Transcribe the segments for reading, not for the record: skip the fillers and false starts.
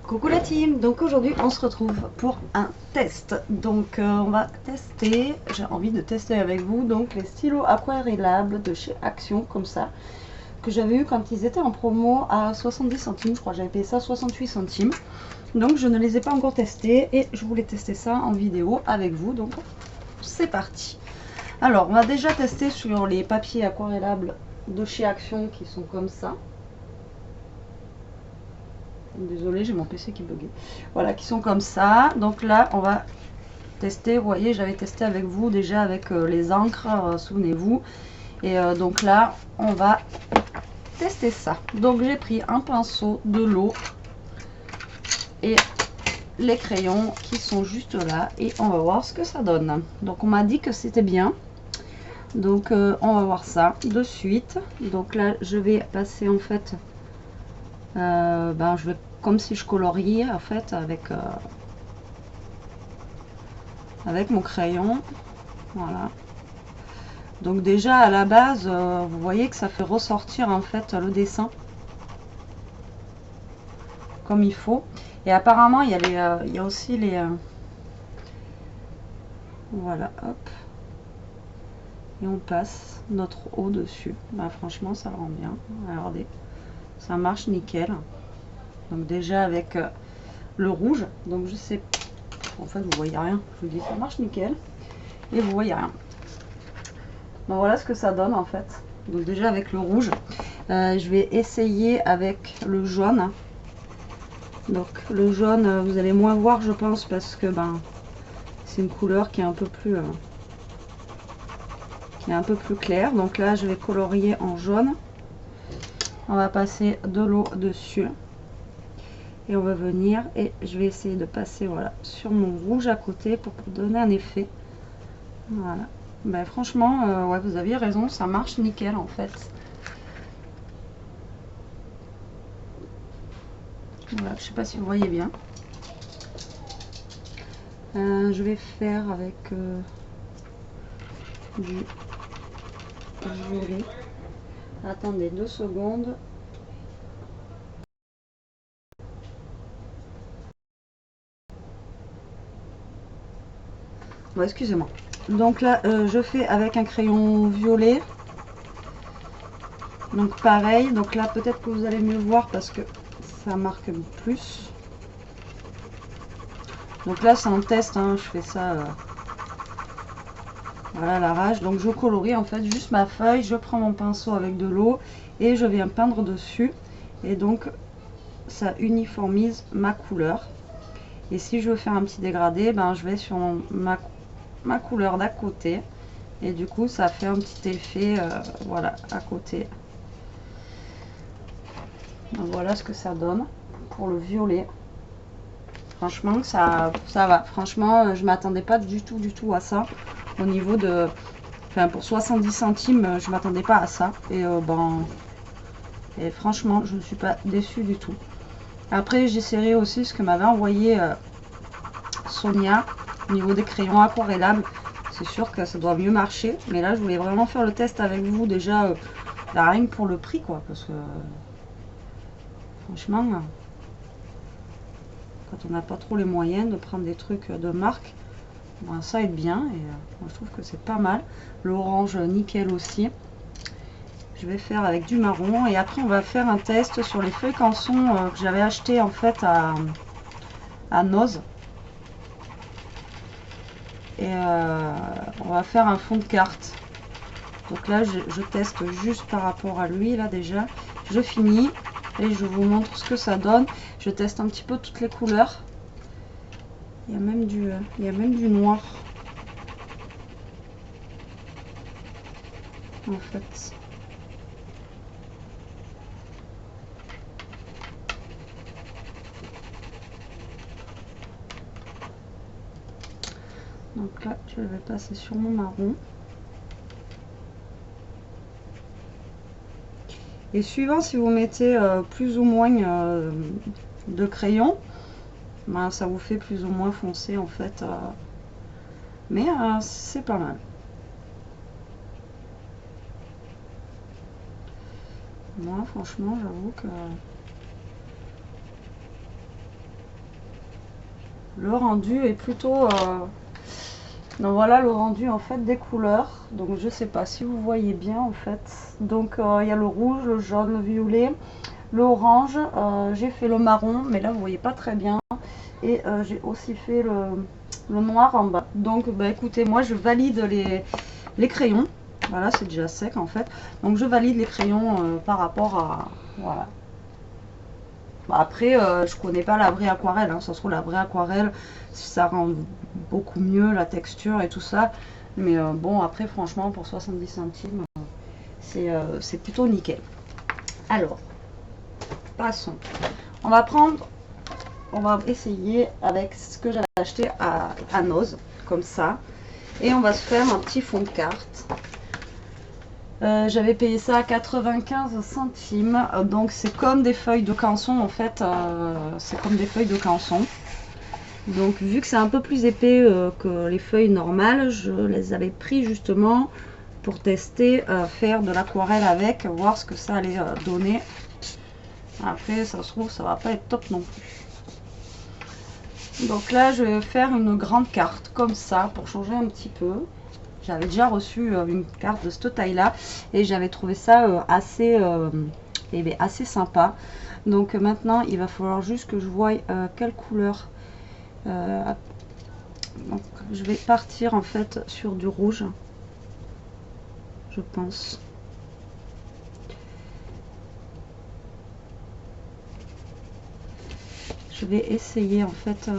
Coucou la team, donc aujourd'hui on se retrouve pour un test. Donc on va tester, j'ai envie de tester avec vous donc les stylos aquarellables de chez Action comme ça, que j'avais eu quand ils étaient en promo à 70 centimes, je crois j'avais payé ça 68 centimes. Donc je ne les ai pas encore testés et je voulais tester ça en vidéo avec vous, donc c'est parti. Alors on va déjà tester sur les papiers aquarellables de chez Action qui sont comme ça. Désolée, j'ai mon PC qui buguait. Voilà, qui sont comme ça. Donc là, on va tester. Vous voyez, j'avais testé avec vous déjà avec les encres, souvenez-vous. Et donc là, on va tester ça. Donc j'ai pris un pinceau, de l'eau et les crayons qui sont juste là. Et on va voir ce que ça donne. Donc on m'a dit que c'était bien. Donc on va voir ça de suite. Donc là, je vais passer en fait... je vais comme si je coloriais en fait avec mon crayon. Voilà. Donc déjà à la base, vous voyez que ça fait ressortir en fait le dessin comme il faut. Et apparemment il y a il y a aussi les voilà, hop. Et on passe notre eau dessus. Bah, franchement ça le rend bien. Regardez, ça marche nickel. Donc déjà avec le rouge, donc je sais, en fait vous voyez rien. Je vous dis ça marche nickel et vous voyez rien. Donc voilà ce que ça donne en fait. Donc déjà avec le rouge, je vais essayer avec le jaune. Donc le jaune, vous allez moins voir je pense parce que c'est une couleur qui est un peu plus claire. Donc là je vais colorier en jaune. On va passer de l'eau dessus et on va venir et je vais essayer de passer voilà sur mon rouge à côté pour donner un effet. Voilà. Ben, franchement, ouais, vous aviez raison, ça marche nickel en fait. Voilà, je sais pas si vous voyez bien. Je vais faire avec du violet. Attendez 2 secondes. Bon, excusez-moi. Donc là, je fais avec un crayon violet. Donc pareil. Donc là, peut-être que vous allez mieux voir parce que ça marque plus. Donc là, c'est un test. Hein, je fais ça. Voilà la rage. Donc je colorie en fait juste ma feuille. Je prends mon pinceau avec de l'eau et je viens peindre dessus. Et donc ça uniformise ma couleur. Et si je veux faire un petit dégradé, je vais sur ma couleur d'à côté. Et du coup, ça fait un petit effet, voilà, à côté. Donc voilà ce que ça donne pour le violet. Franchement, ça va. Franchement, je m'attendais pas du tout à ça. Au niveau de... Enfin, pour 70 centimes, je m'attendais pas à ça. Et franchement, je ne suis pas déçue du tout. Après, j'essaierai aussi ce que m'avait envoyé Sonia au niveau des crayons aquarellables. C'est sûr que ça doit mieux marcher. Mais là, je voulais vraiment faire le test avec vous déjà, rien que pour le prix, quoi. Parce que, franchement, quand on n'a pas trop les moyens de prendre des trucs de marque, ça aide bien. Et moi, je trouve que c'est pas mal. L'orange, nickel aussi. Je vais faire avec du marron. Et après, on va faire un test sur les feuilles canson que j'avais acheté en fait à Noz. Et on va faire un fond de carte. Donc là je teste juste par rapport à lui là déjà. Je finis et je vous montre ce que ça donne. Je teste un petit peu toutes les couleurs. Il y a même du noir en fait. Donc là je vais passer sur mon marron. Et suivant si vous mettez plus ou moins de crayon, ça vous fait plus ou moins foncé en fait. Mais c'est pas mal. Moi franchement j'avoue que le rendu est plutôt... Donc voilà le rendu en fait des couleurs. Donc je sais pas si vous voyez bien en fait. Donc il y a le rouge, le jaune, le violet, le orange. J'ai fait le marron, mais là vous voyez pas très bien. Et j'ai aussi fait le noir en bas. Donc bah, écoutez, moi je valide les crayons. Voilà, c'est déjà sec en fait. Donc je valide les crayons par rapport à... Voilà. Bah, après, je connais pas la vraie aquarelle. Hein. Ça se trouve, la vraie aquarelle, ça rend beaucoup mieux la texture et tout ça. Mais bon, après, franchement, pour 70 centimes, c'est plutôt nickel. Alors, passons. On va essayer avec ce que j'avais acheté à Noz, comme ça. Et on va se faire un petit fond de carte. J'avais payé ça à 95 centimes. Donc c'est comme des feuilles de canson en fait. C'est comme des feuilles de canson. Donc vu que c'est un peu plus épais que les feuilles normales, je les avais pris justement pour tester, faire de l'aquarelle avec, voir ce que ça allait donner. Après ça se trouve ça va pas être top non plus. Donc là je vais faire une grande carte comme ça pour changer un petit peu. J'avais déjà reçu une carte de cette taille là et j'avais trouvé ça assez sympa. Donc maintenant il va falloir juste que je voie quelle couleur. Donc, je vais partir en fait sur du rouge, je pense. Je vais essayer en fait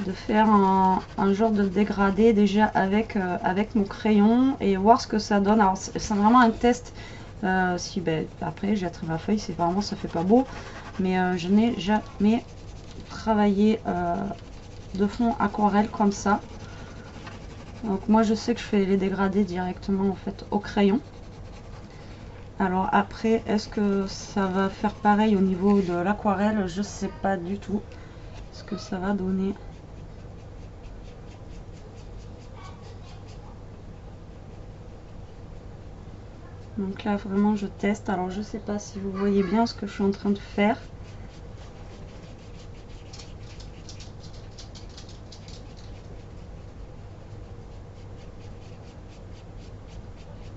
de faire un genre de dégradé déjà avec mon crayon et voir ce que ça donne. Alors c'est vraiment un test. Si après jetterai ma feuille, c'est vraiment ça fait pas beau, mais je n'ai jamais travaillé de fond aquarelle comme ça. Donc moi je sais que je fais les dégradés directement en fait au crayon. Alors après, est-ce que ça va faire pareil au niveau de l'aquarelle? Je sais pas du tout ce que ça va donner. Donc là vraiment je teste. Alors je sais pas si vous voyez bien ce que je suis en train de faire.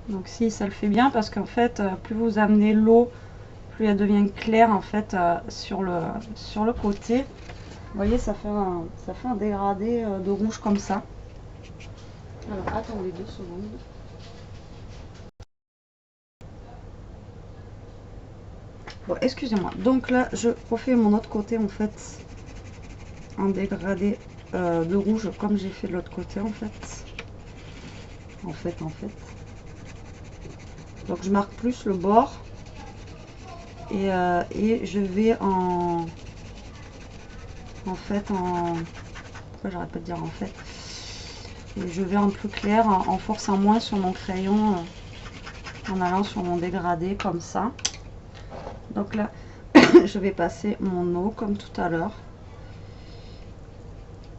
Donc si ça le fait bien parce qu'en fait plus vous amenez l'eau, plus elle devient claire en fait sur le côté. Vous voyez ça fait un dégradé de rouge comme ça. Alors attendez 2 secondes. Bon, excusez-moi. Donc là, je refais mon autre côté en fait, en dégradé de rouge comme j'ai fait de l'autre côté en fait. En fait. Donc je marque plus le bord et je vais pourquoi j'arrête pas de dire en fait. Et je vais en plus clair en forçant moins sur mon crayon en allant sur mon dégradé comme ça. Donc là, je vais passer mon eau comme tout à l'heure.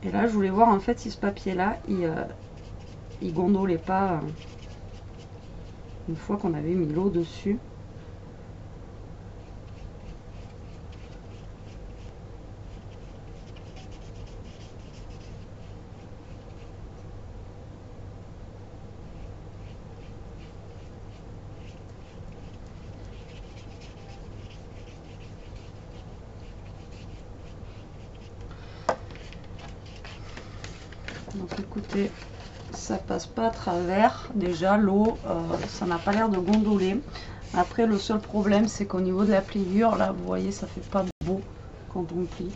Et là, je voulais voir en fait si ce papier-là, il gondolait pas une fois qu'on avait mis l'eau dessus. Donc écoutez, ça passe pas à travers. Déjà l'eau, ça n'a pas l'air de gondoler. Après le seul problème c'est qu'au niveau de la pliure, là vous voyez ça fait pas beau quand on plie.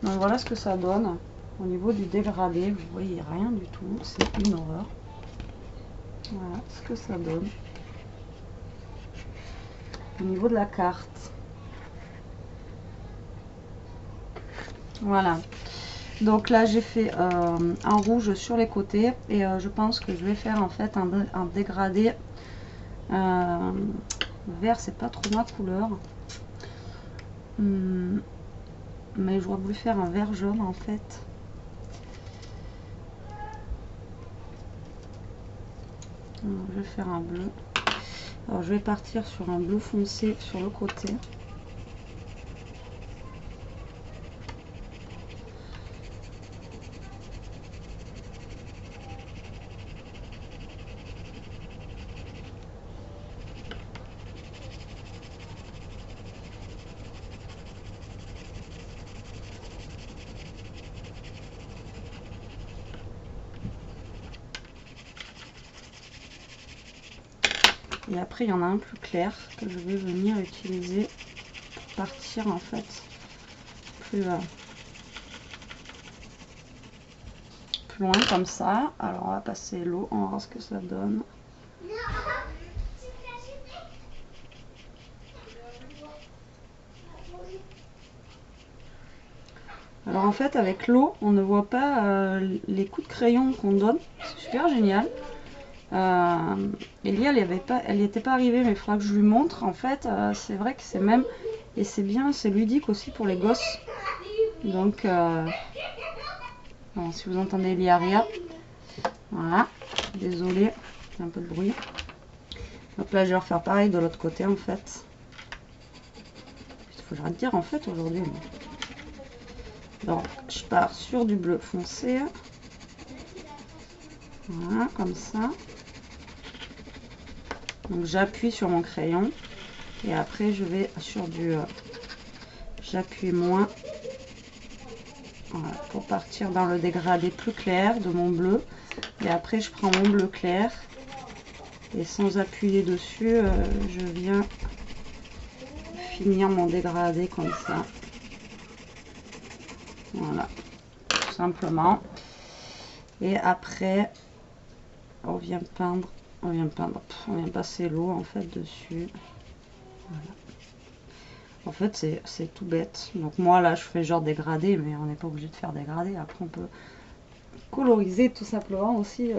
Donc voilà ce que ça donne. Au niveau du dégradé, vous voyez rien du tout, c'est une horreur. Voilà ce que ça donne. Au niveau de la carte. Voilà. Donc là j'ai fait un rouge sur les côtés et je pense que je vais faire en fait un dégradé vert, c'est pas trop ma couleur, mais j'aurais voulu faire un vert jaune en fait. Alors, je vais faire un bleu. Alors je vais partir sur un bleu foncé sur le côté. après il y en a un plus clair que je vais venir utiliser pour partir en fait plus loin comme ça. Alors on va passer l'eau, on va voir ce que ça donne. Alors en fait avec l'eau on ne voit pas les coups de crayon qu'on donne, c'est super génial. Elie elle n'y était pas arrivée, mais il faudra que je lui montre. En fait c'est vrai que c'est même, et c'est bien, c'est ludique aussi pour les gosses. Donc bon, si vous entendez Eliaria, voilà, désolé, il y a un peu de bruit. Donc là je vais refaire pareil de l'autre côté en fait. Il faut que j'arrête de dire en fait aujourd'hui. Donc je pars sur du bleu foncé. Voilà, comme ça. Donc j'appuie sur mon crayon. Et après je vais sur du... j'appuie moins. Voilà, pour partir dans le dégradé plus clair de mon bleu. Et après je prends mon bleu clair. Et sans appuyer dessus, je viens finir mon dégradé comme ça. Voilà, tout simplement. Et après, on vient peindre, on vient passer l'eau en fait dessus. Voilà. En fait, c'est tout bête. Donc moi là, je fais genre dégradé, mais on n'est pas obligé de faire dégradé. Après, on peut coloriser tout simplement aussi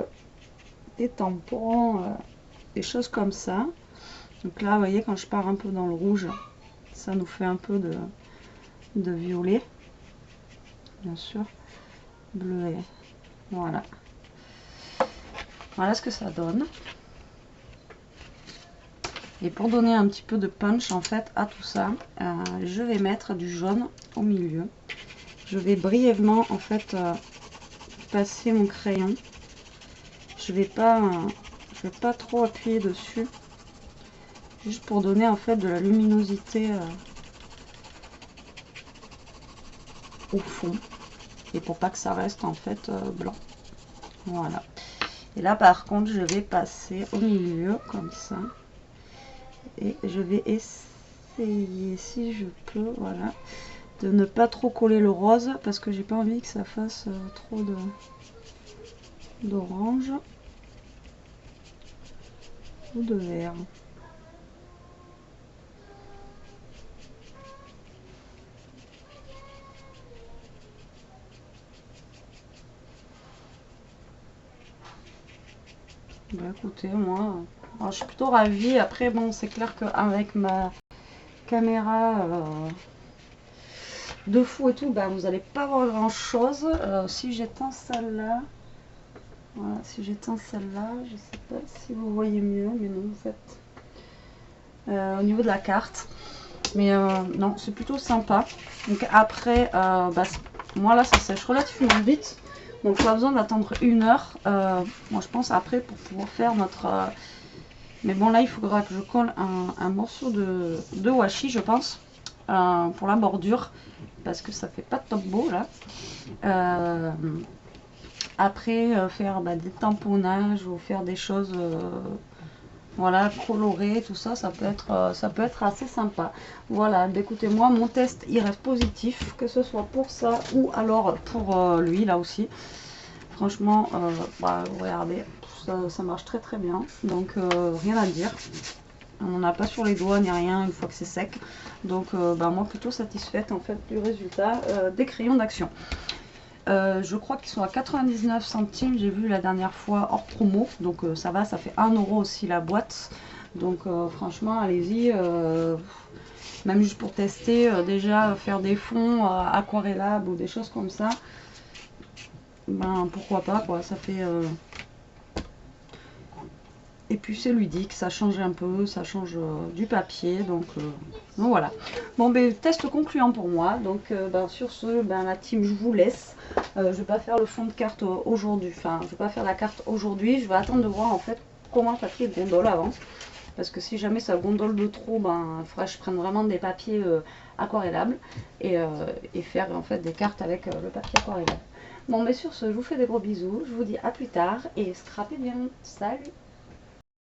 des tampons, des choses comme ça. Donc là, vous voyez, quand je pars un peu dans le rouge, ça nous fait un peu de violet. Bien sûr, bleuet, voilà. Voilà ce que ça donne. Et pour donner un petit peu de punch en fait à tout ça, je vais mettre du jaune au milieu. Je vais brièvement en fait passer mon crayon. Je vais pas trop appuyer dessus, juste pour donner en fait de la luminosité au fond. Et pour pas que ça reste en fait blanc. Voilà. Et là par contre je vais passer au milieu comme ça. Et je vais essayer, si je peux, voilà, de ne pas trop coller le rose parce que j'ai pas envie que ça fasse trop d'orange ou de vert. Bah écoutez, moi, alors, je suis plutôt ravie. Après, bon, c'est clair qu'avec ma caméra de fou et tout, bah, vous n'allez pas voir grand chose. Si j'éteins celle-là, voilà, si j'éteins celle-là, je sais pas si vous voyez mieux, mais non, en fait, au niveau de la carte. Mais non, c'est plutôt sympa. Donc après, bah, moi là, ça sèche relativement vite. Donc pas besoin d'attendre 1 heure. Moi je pense après pour pouvoir faire notre... mais bon là il faudra que je colle un morceau de washi je pense. Pour la bordure. Parce que ça fait pas de top beau là. Après faire des tamponnages ou faire des choses... voilà, coloré, tout ça, ça peut être assez sympa. Voilà, écoutez, moi, mon test, il reste positif, que ce soit pour ça ou alors pour lui, là aussi. Franchement, bah, regardez, ça marche très très bien, donc rien à dire. On n'en a pas sur les doigts ni rien une fois que c'est sec. Donc, bah, moi, plutôt satisfaite, en fait, du résultat des crayons d'action. Je crois qu'ils sont à 99 centimes, j'ai vu la dernière fois hors promo, donc ça va, ça fait 1 € aussi la boîte. Donc franchement, allez-y, même juste pour tester, déjà faire des fonds aquarellables ou des choses comme ça, ben pourquoi pas quoi, ça fait... Et puis c'est ludique, ça change un peu, ça change du papier, donc voilà. Bon, ben test concluant pour moi, donc ben, sur ce, ben, la team, je vous laisse. Je vais pas faire le fond de carte aujourd'hui, enfin je vais pas faire la carte aujourd'hui, je vais attendre de voir en fait comment le papier gondole avant. Parce que si jamais ça gondole de trop, ben il faudra que je prenne vraiment des papiers aquarellables et faire en fait des cartes avec le papier aquarellable. Bon, mais sur ce, je vous fais des gros bisous, je vous dis à plus tard et scrapez bien, salut!